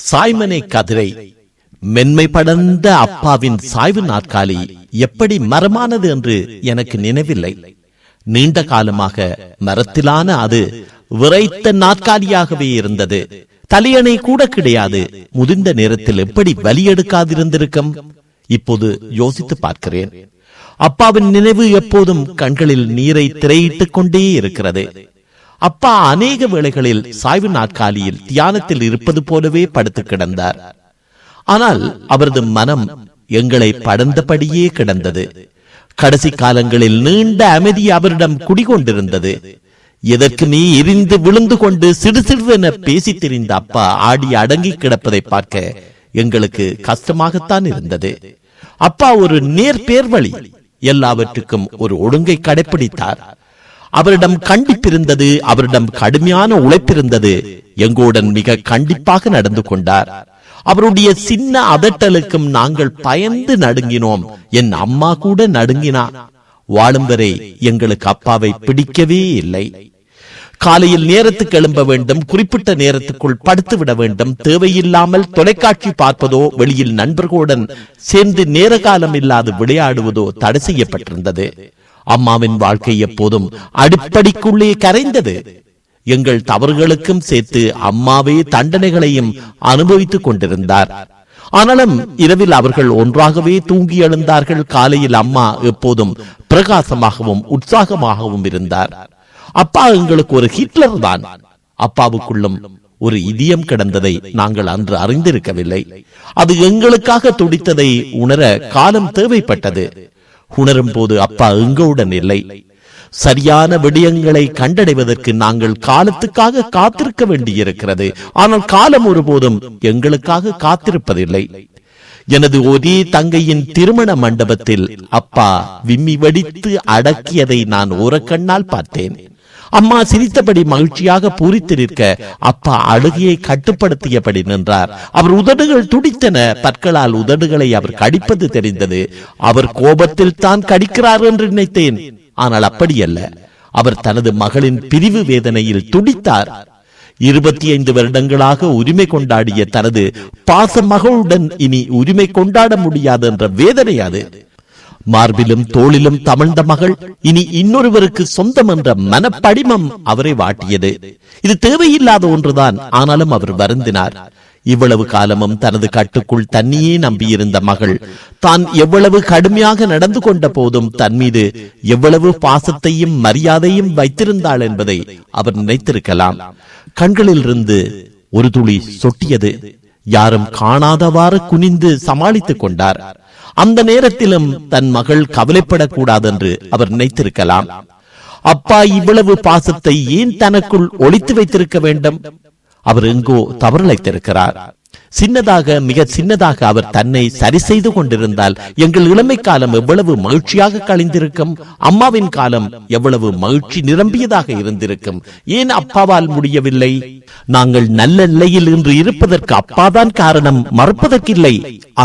சாய்மனை கதிரை மென்மை படர்ந்த அப்பாவின் சாய்வு நாற்காலி எப்படி மரமானது என்று எனக்கு நினைவில்லை. நீண்ட காலமாக மரத்திலான அது விரைத்த நாற்காலியாகவே இருந்தது. தலையணை கூட கிடையாது. முதிர்ந்த நேரத்தில் எப்படி வலி எடுக்காதிருந்திருக்கும்? இப்போது யோசித்து பார்க்கிறேன். அப்பாவின் நினைவு எப்போதும் கண்களில் நீரை திரையிட்டுக் கொண்டே இருக்கிறது. அப்பா அநேக வேளைகளில் சாய்வு நாற்காலியில் தியானத்தில் இருப்பது போலவே படுத்து கிடந்தார். ஆனால் அவரது மனம் எங்களை படர்ந்தபடியே கிடந்தது. கடைசி காலங்களில் நீண்ட அமைதி அவரிடம் குடிகொண்டிருந்தது. எதற்கு நீ எரிந்து விழுந்து கொண்டு சிறுசிறுவென பேசி தெரிந்த அப்பா ஆடி அடங்கி கிடப்பதை பார்க்க எங்களுக்கு கஷ்டமாகத்தான் இருந்தது. அப்பா ஒரு நேர்பேர்வழி, எல்லாவற்றுக்கும் ஒரு ஒழுங்கை கடைபிடித்தார். அவரிடம் கண்டிப்பிருந்தது, அவரிடம் கடுமையான உழைப்பிருந்தது. எங்களுடன் மிக கண்டிப்பாக நடந்து கொண்டார். அவருடைய சின்ன அதட்டலுக்கும் நாங்கள் பயந்து நடுங்கினோம். என் அம்மா கூட நடுங்கினார். வாழும் வரை எங்களுக்கு அப்பாவை பிடிக்கவே இல்லை. காலையில் நேரத்துக்கு எழும்ப வேண்டும், குறிப்பிட்ட நேரத்துக்குள் படுத்து விட வேண்டும். தேவையில்லாமல் தொலைக்காட்சி பார்ப்பதோ வெளியில் நண்பர்களுடன் சேர்ந்து நேர காலம் இல்லாது விளையாடுவதோ தடை செய்யப்பட்டிருந்தது. அம்மாவின் வாழ்க்கை எப்போதும் அடிப்படைக்குள்ளே கரைந்தது. எங்கள் தவறுகளுக்கும் சேர்த்து அம்மாவே தண்டனைகளையும் அனுபவித்துக் கொண்டிருந்தார். ஆனாலும் இரவில் அவர்கள் ஒன்றாகவே தூங்கி எழுந்தார்கள். காலையில் அம்மா எப்போதும் பிரகாசமாகவும் உற்சாகமாகவும் இருந்தார். அப்பா எங்களுக்கு ஒரு ஹிட்லர் தான். அப்பாவுக்குள்ளும் ஒரு இதயம் கிடந்ததை நாங்கள் அன்று அறிந்திருக்கவில்லை. அது எங்களுக்காக துடித்ததை உணர காலம் தேவைப்பட்டது. உணரும் போது அப்பா எங்களுடன் இல்லை. சரியான விடயங்களை கண்டடைவதற்கு நாங்கள் காலத்துக்காக காத்திருக்க வேண்டியிருக்கிறது. ஆனால் காலம் ஒருபோதும் எங்களுக்காக காத்திருப்பதில்லை. எனது ஒரே தங்கையின் திருமண மண்டபத்தில் அப்பா விம்மி வடித்து அடக்கியதை நான் ஓரக்கண்ணால் பார்த்தேன். அம்மா சிரித்தபடி மகிழ்ச்சியாக பூரித்து நிற்க அப்பா அழுகையை கட்டுப்படுத்தியபடி நின்றார். அவர் உதடுகள் துடித்தன. பற்களால் உதடுகளை அவர் கடிப்பது தெரிந்தது. அவர் கோபத்தில் தான் கடிக்கிறார் என்று நினைத்தேன். ஆனால் அப்படியல்ல. அவர் தனது மகளின் பிரிவு வேதனையில் துடித்தார். 25 வருடங்களாக உரிமை கொண்டாடிய தனது பாச மகளுடன் இனி உரிமை கொண்டாட முடியாது என்ற வேதனை அது. மார்பிலும் தோளிலும் தமிழ்ந்த மகள் இனி இன்னொருவருக்கு சொந்தம் என்ற மனப்படிமம் அவரை வாட்டியது. இது தேவையில்லாத ஒன்றுதான். ஆனாலும் அவர் வருந்தினார். இவ்வளவு காலமும் தனது கட்டுக்குள் தன்னையே நம்பியிருந்த மகள் தான் எவ்வளவு கடுமையாக நடந்து கொண்ட போதும் தன் மீது எவ்வளவு பாசத்தையும் மரியாதையும் வைத்திருந்தாள் என்பதை அவர் நினைத்திருக்கலாம். கண்களில் இருந்து ஒரு துளி சொட்டியது. யாரும் காணாதவாறு குனிந்து சமாளித்துக் கொண்டார். அந்த நேரத்திலும் தன் மகள் கவலைப்படக்கூடாது என்று அவர் நினைத்திருக்கலாம். அப்பா இவ்வளவு பாசத்தை ஏன் தனக்குள் ஒளித்து வைத்திருக்க வேண்டும்? அவர் எங்கோ தவறழைத்திருக்கிறார். சின்னதாக, மிக சின்னதாக அவர் தன்னை சரி செய்து கொண்டிருந்தால் எங்கள் இளமை காலம் எவ்வளவு மகிழ்ச்சியாக கழிந்திருக்கும். அம்மாவின் காலம் எவ்வளவு மகிழ்ச்சி நிரம்பியதாக இருந்திருக்கும். ஏன் அப்பாவால் முடியவில்லை? நாங்கள் நல்ல நிலையில் இன்று இருப்பதற்கு அப்பாதான் காரணம், மறுப்பதற்கில்லை.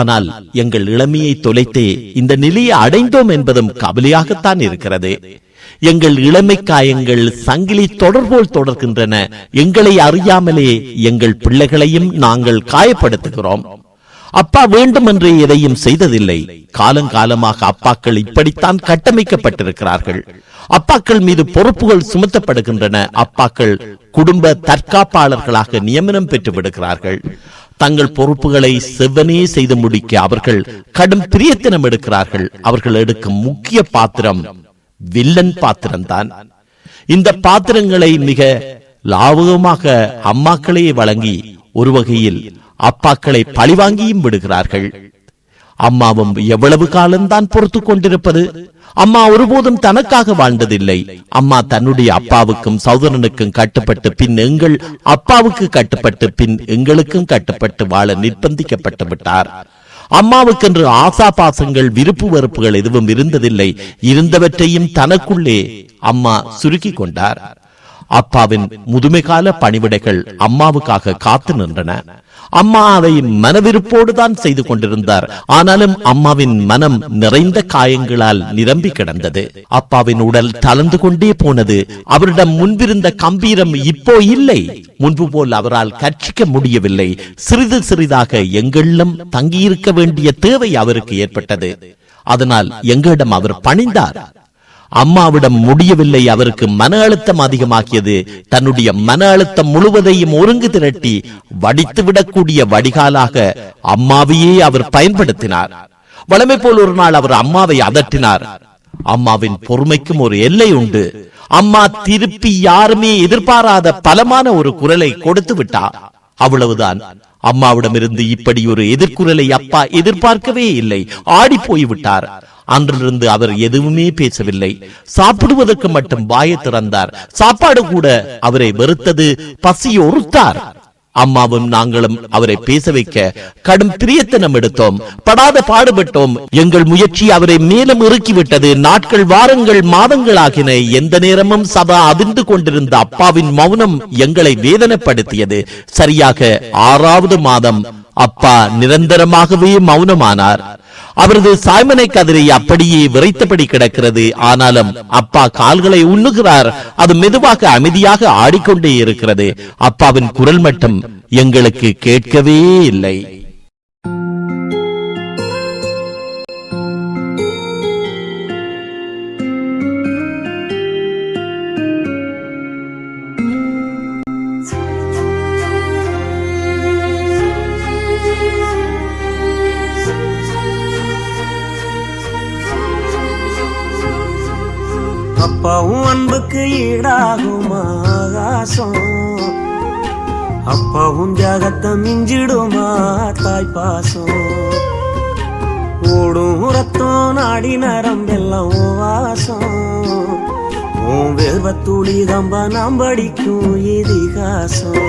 ஆனால் எங்கள் இளமையை தொலைத்தே இந்த நிலையை அடைந்தோம் என்பதும் கவலையாகத்தான் இருக்கிறது. எங்கள் இளமை காயங்கள் சங்கிலி தொடர்போல் தொடர்கின்றன. எங்களை அறியாமலே எங்கள் பிள்ளைகளையும் நாங்கள் காயப்படுத்துகிறோம். அப்பா வேண்டுமென்றே எதையும் செய்ததில்லை. காலங்காலமாக அப்பாக்கள் இப்படித்தான் கட்டமைக்கப்பட்டிருக்கிறார்கள். அப்பாக்கள் மீது பொறுப்புகள் சுமத்தப்படுகின்றன. அப்பாக்கள் குடும்ப தற்காப்பாளர்களாக நியமனம் பெற்று விடுகிறார்கள். தங்கள் பொறுப்புகளை செவ்வனே செய்து முடிக்க அவர்கள் கடும் பிரியத்தனம் எடுக்கிறார்கள். அவர்கள் எடுக்கும் முக்கிய பாத்திரம் வில்லன் பாத்திரம்தான். இந்த பாத்திரங்களை மிக லாபகமாக அம்மாக்களே வழங்கி ஒரு வகையில் அப்பாக்களை பழிவாங்கியும் விடுகிறார்கள். அம்மாவும் எவ்வளவு காலம்தான் பொறுத்து கொண்டிருப்பது? அம்மா ஒருபோதும் தனக்காக வாழ்ந்ததில்லை. அம்மா தன்னுடைய அப்பாவுக்கும் சகோதரனுக்கும் கட்டுப்பட்டு பின் எங்கள் அப்பாவுக்கு கட்டுப்பட்டு பின் எங்களுக்கும் கட்டுப்பட்டு வாழ நிர்பந்திக்கப்பட்டு விட்டார். அம்மாவுக்கென்று ஆசா பாசங்கள், விருப்பு வெறுப்புகள் எதுவும் இருந்ததில்லை. இருந்தவற்றையும் தனக்குள்ளே அம்மா சுருக்கி கொண்டார். அப்பாவின் முதுமை கால பணிவிடைகள் அம்மாவுக்காக காத்து நின்றன. அம்மா அதை மனவிருப்போடுதான் செய்து கொண்டிருந்தார். ஆனாலும் அம்மாவின் மனம் நிறைந்த காயங்களால் நிரம்பி கிடந்தது. அப்பாவின் உடல் தளர்ந்து கொண்டே போனது. அவரிடம் முன்பிருந்த கம்பீரம் இப்போ இல்லை. முன்பு போல் அவரால் கற்சிக்க முடியவில்லை. சிறிது சிறிதாக எங்களிடம் தங்கியிருக்க வேண்டிய தேவை அவருக்கு ஏற்பட்டது. அதனால் எங்களிடம் அவர் பணிந்தார். அம்மாவிடம் முடியவில்லை. அவருக்கு மன அழுத்தம் அதிகமாக்கியது. தன்னுடைய மன அழுத்தம் முழுவதையும் ஒருங்கு திரட்டி வடித்துவிடக்கூடிய வடிகாலாக அம்மாவையே அவர் பயன்படுத்தினார். வழமை போல் ஒரு நாள் அவர் அம்மாவை அதட்டினார். அம்மாவின் பொறுமைக்கும் ஒரு எல்லை உண்டு. அம்மா திருப்பி யாருமே எதிர்பாராத பலமான ஒரு குரலை கொடுத்து விட்டார். அவ்வளவுதான். அம்மாவிடமிருந்து இப்படி ஒரு எதிர்குரலை அப்பா எதிர்பார்க்கவே இல்லை. ஆடி போய்விட்டார். அன்றிலிருந்து அவர் எதுவுமே பேசவில்லை. சாப்பிடுவதற்கு மட்டும் வாயை திறந்தார். சாப்பாடு கூட அவரை வெறுத்தது. பசியை ஒருத்தார். அம்மாவும் நாங்களும் அவரை பேச வைக்க கடும் பிரியத்தனம் எடுத்தோம். படாத பாடுபட்டோம். எங்கள் முயற்சி அவரை மேலும் இறுக்கிவிட்டது. நாட்கள், வாரங்கள், மாதங்களாகின. எந்த நேரமும் சதா அதிர்ந்து கொண்டிருந்த அப்பாவின் மௌனம் எங்களை வேதனைப்படுத்தியது. சரியாக 6வது மாதம் அப்பா நிரந்தரமாகவே மௌனமானார். அவரது சாய்மனை கதிரை அப்படியே விரைத்தபடி கிடக்கிறது. ஆனாலும் அப்பா கால்களை உண்ணுகிறார். அது மெதுவாக அமைதியாக ஆடிக்கொண்டே இருக்கிறது. அப்பாவின் குரல் மட்டும் எங்களுக்கு கேட்கவே இல்லை. அப்பாவும் அன்புக்கு ஈடாகும் ஆகாசம். அப்பாவும் தியாகத்தை மிஞ்சிடுமா தாய்ப்பாசம். ஓடும் ரத்தம் நாடி நரம்பெல்லாம் வாசம். உன் வேர்வத்துளி தம்ப நாம் படிக்கும் இதிகாசம்.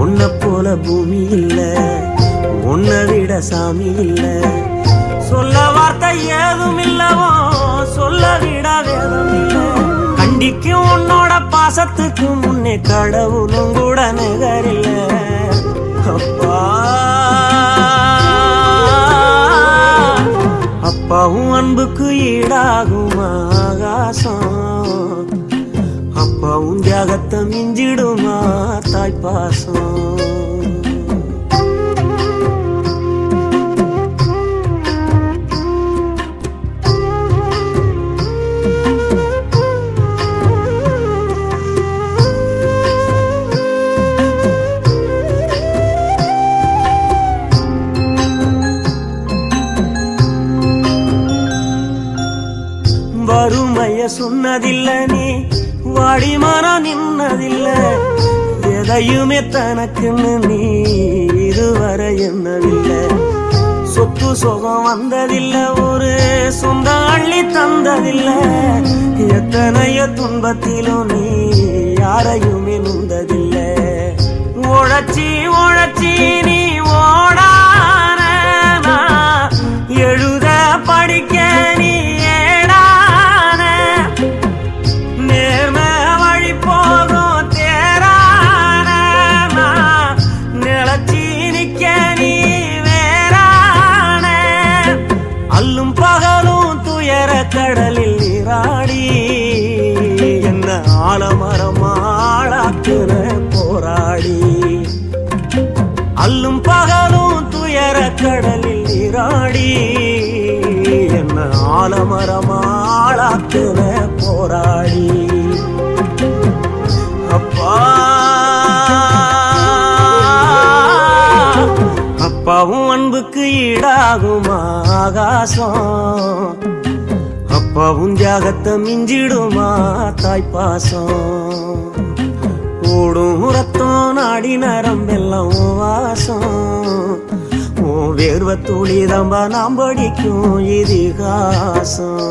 உன்னை போல பூமி இல்ல, உன்னை விட சாமி இல்ல. சொல்ல வார்த்தை ஏதும் இல்லவோ, சொல்ல விட வேதம் இல்ல. கண்டிக்கும் உன்னோட பாசத்துக்கு முன்னே கடவுளும் கூட நிகரில்ல. அப்பா அப்பாவும் அன்புக்கு ஈடாகும் ஆகாசம். அப்பாவும் தியாகத்தை மிஞ்சிடுமா தாய்ப்பாசம். வறுமைய சொன்னதில்ல, நீ வாடிமான நின்னதில்ல. எதையுமே தனக்குன்னு நீ இதுவரை என்னவில்லை. சொத்து சுகம் வந்ததில்ல, ஒரு சொந்த அள்ளி தந்ததில்ல. எத்தனையோ துன்பத்திலும் நீ யாரையுமே நுந்ததில்ல. உழைச்சி உழைச்சி நீ ஓடான எழுத படிக்க நீ கடலில் நீராடி என்ன ஆலமரமாளாக்குன போராடி. அல்லும் பகலும் துயர கடலில் நீராடி என்ன ஆலமரமாளாக்குன போராடி. அப்பா அப்பாவும் அன்புக்கு ஈடாகும் ஆகாசம். அப்பாவும் தியாகத்தை மிஞ்சிடுமா தாய்ப்பாசம். ஓடும் ரத்தம் நாடி நரம்பெல்லாம் வாசம். உன் வேர்வத்துளி தம்ப நாம் படிக்கும் இதிகாசம்.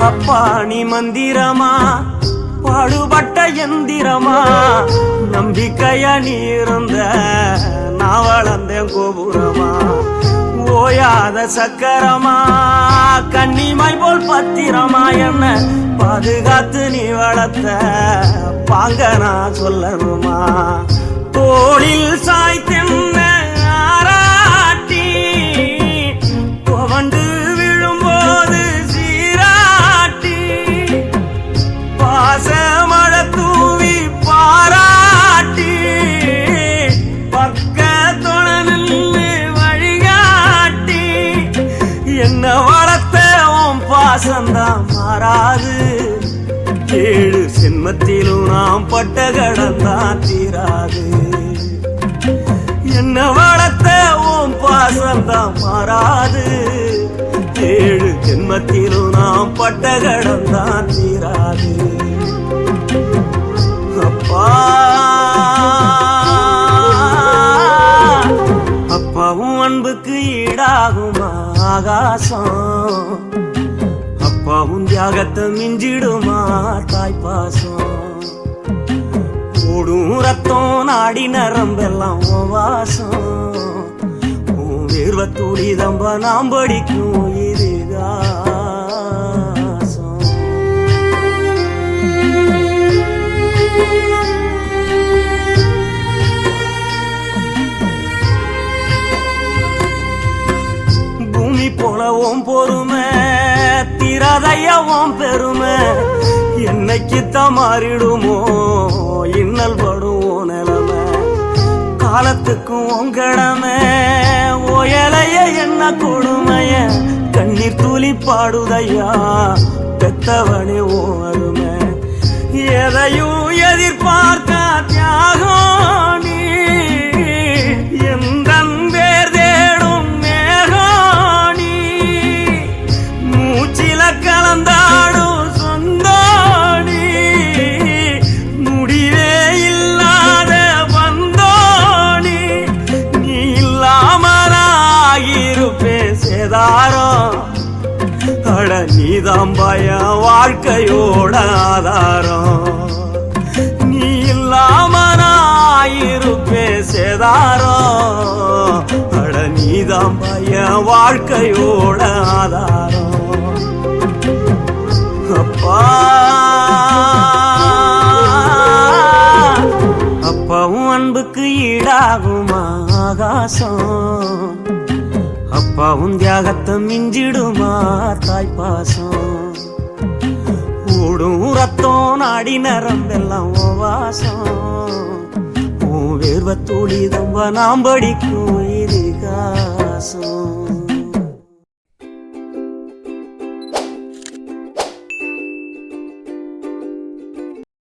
அப்பாணி மந்திரமா பாடுபட்ட எந்திரமா. நம்பிக்கைய நீர்ந்த நான் வளர்ந்தேன் கோபுரமா ஓயாத சக்கரமா கன்னிமாய் போல் பத்திரமா என்ன பாதுகாத்து நீ வளர்த்த பாங்க நான் சொல்லணுமா தோளில் சாய்த்தென்ன ஆராட்டி துவண்டு விழும்போது சீராட்டி பாசமழை தூவி பாராட்டி பக்கத்தோட நின்று வழிகாட்டி என்ன வளர்த்த உன் பாசந்தான் மாறாது 7 சென்மத்திலும் நாம் பட்ட கடந்தான் தீராது என்ன வளர்த்த உன் பாசந்தான் மாறாது 7 ஜென்மத்திலும் நாம் பட்ட கடந்தான் தீராது அப்பா அப்பாவும் அன்புக்கு ஈடாகுமா ஆகாசம் அப்பாவும் தியாகத்தை மிஞ்சிடுமா தாய்ப்பாசம் ஓடும் ரத்தம் நாடி நரம்பெல்லாம் வாசம் வேர்வத்தூடி தம்ப நாம் படிக்கும் இதுகாசம் பூமி போலவும் பொறுமை திராதையவும் பெருமை என்னைக்குத்தான் மாறிடுமோ இன்னல் படும் நிலைமை காலத்துக்கும் உங்கடமை ஓயலைய என்ன கொடுமைய கண்ணீர் துளி பாடுதையா பெத்தவனே ஓ அருமை எதையும் எதிர்பார்க்க தியாகம் நீ எந்த பேர் தேடும் மேகம் நீ மூச்சில கலந்தாடும் சொந்தோடி முடிவே இல்லாத வந்தோடி நீ இல்லாமலாகிருப்பேன் சேதாரம் அட நீதான் பய வாழ்க்கையோட ஆதாரம் நீ இல்லாமலாகிருப்பேன் சேதாரம் அட நீதான் பய வாழ்க்கையோட ஆதாரம் அப்பா அப்பாவும் அன்புக்கு ஈடாகுமா ஆகாசம் அப்பாவும் தியாகத்தை மிஞ்சிடுமா தாய்ப்பாசம் ஓடும் ரத்தம் நாடி நரம்பெல்லாம் வாசம் வேர்வத்தூடி தம்ப நாம் படிக்கும் இது